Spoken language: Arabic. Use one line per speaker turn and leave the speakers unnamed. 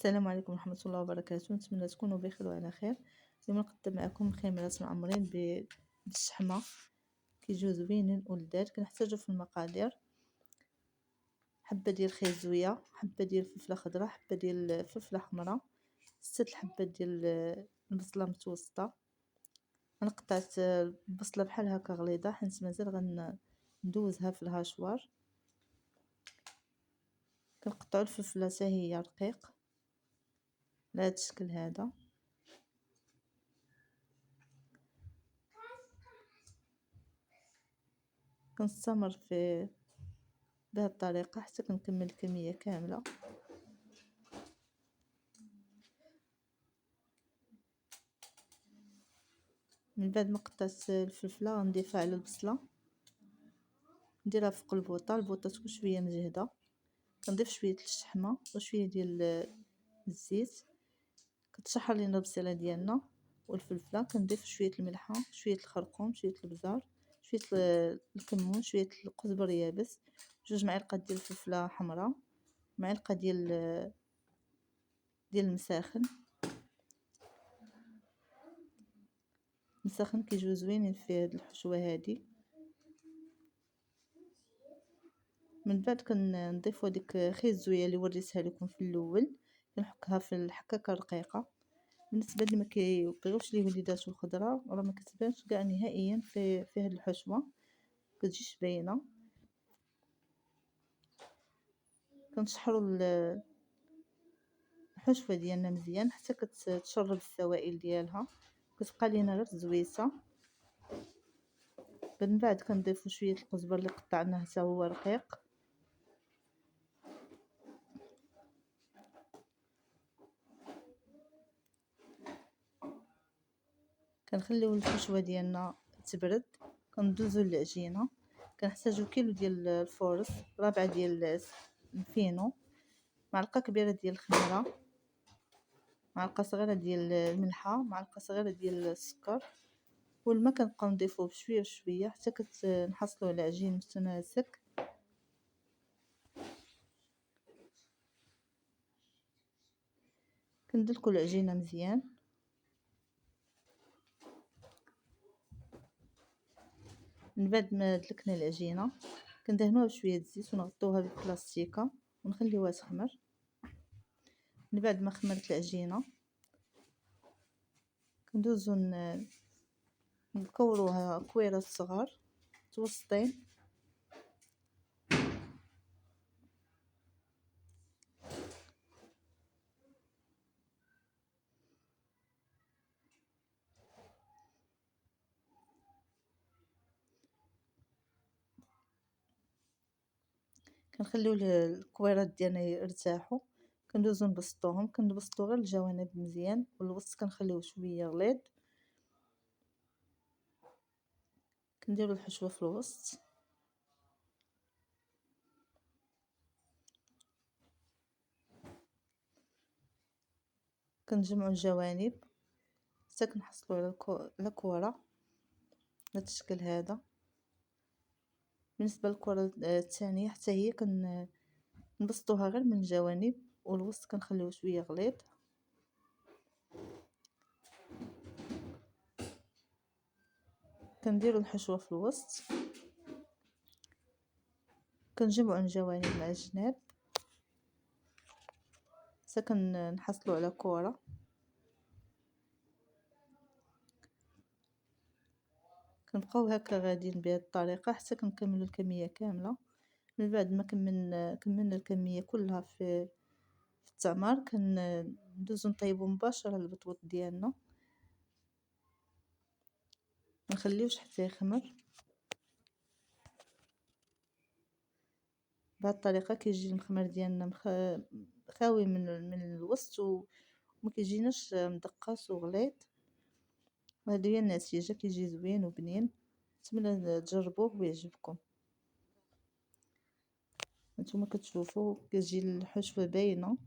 السلام عليكم ورحمة الله وبركاته، نتمنى تكونوا بخير وعلى خير. اليوم نقدم معكم خميرات معمرين بالشحمة، كيجيو زوينين ولذاذ. كنحتاجو في المقادير حبة ديال الخيزوية، حبة ديال الفلفلة خضراء، حبة ديال الفلفلة حمراء، 6 الحبات ديال البصلة متوسطة. انا قطعت البصلة بحال هكا غليظة حيت مازال غندوزها في الهاشوار. كنقطعو الفلفلة حتى هي رقيق على هذا الشكل هذا. كنستمر في بهذه الطريقة حتى كنكمل الكمية كاملة. من بعد ما قطعت الفلفلة غنضيفها على البصلة، نديرها فوق البوطة تكون شوية مجهدة. كنضيف شوية الشحمة وشوية ديال الزيت، كتشحر لينا البصيلة ديالنا والفلفلة. كنضيف شوية الملحة، شوية الخرقوم، شوية البزار، شوية الكمون، شوية القزبر يابس، 2 معالق ديال الفلفلة حمراء، معلقة ديال المساخن. كيجيو زوينين في هاد الحشوة هادي. من بعد كنضيفو ديك خيزوية اللي وريتها لكم في الاول، كنحكها في الحكاكه رقيقه. بالنسبه اللي ما كيبغيوش لي وليداتو الخضره راه ما كتبانش كاع نهائيا في هاد الحشوه، كتجيش باينه. كنشحروا الحشوه ديالنا مزيان حتى كتشرب السوائل ديالها، كتبقى لينا غير زويسه. من بعد كنضيفو شويه القزبر اللي قطعناه حتى هو رقيق. كنخليو الحشوه ديالنا تبرد. كندوزو للعجينه. كنحتاجو كيلو ديال الفورص، ربعه ديال الفينو، معلقه كبيره ديال الخميره، معلقه صغيره ديال الملحه، معلقه صغيره ديال السكر، والماء كنبقاو نضيفوه بشويه بشويه حتى كنحصلوا على عجين متماسك. كندلكوا العجينه مزيان. من بعد ما دلكنا العجينه كندهنوها بشويه الزيت ونغطوها ببلاستيكه ونخليوها تخمر. من بعد ما خمرت العجينه كندوزو نكوروها كويرات صغار متوسطين. كنخليو الكويرات ديالنا يرتاحوا. كندوزو نبسطوهم، كنبسطو غير الجوانب مزيان والوسط كنخليوه شويه غليظ. كنديرو الحشوه في الوسط، كنجمعو الجوانب حتى كنحصلو على كوره بهذا الشكل هذا. بالنسبه للكره الثانيه حتى هي كنبسطوها غير من الجوانب والوسط كنخليوه شويه غليظ. كنديرو الحشوه في الوسط، كنجمعو الجوانب مع الجناب حتى كنحصلو على كره. كنبقاو هكا غاديين بهذه الطريقه حتى كنكملوا الكميه كامله. من بعد ما كملنا الكميه كلها في التمر كندوزو نطيبو مباشره البطبوط ديالنا، ما نخليوش حتى يخمر. بهذه الطريقه كيجي المخمر ديالنا خاوي من الوسط وما كيجيناش مدقص وغليظ. وهذه هي النتيجه، كيجي زوين وبنين. نتمنى تجربوه ويعجبكم. نتوما كتشوفوا كتجي الحشوه باينه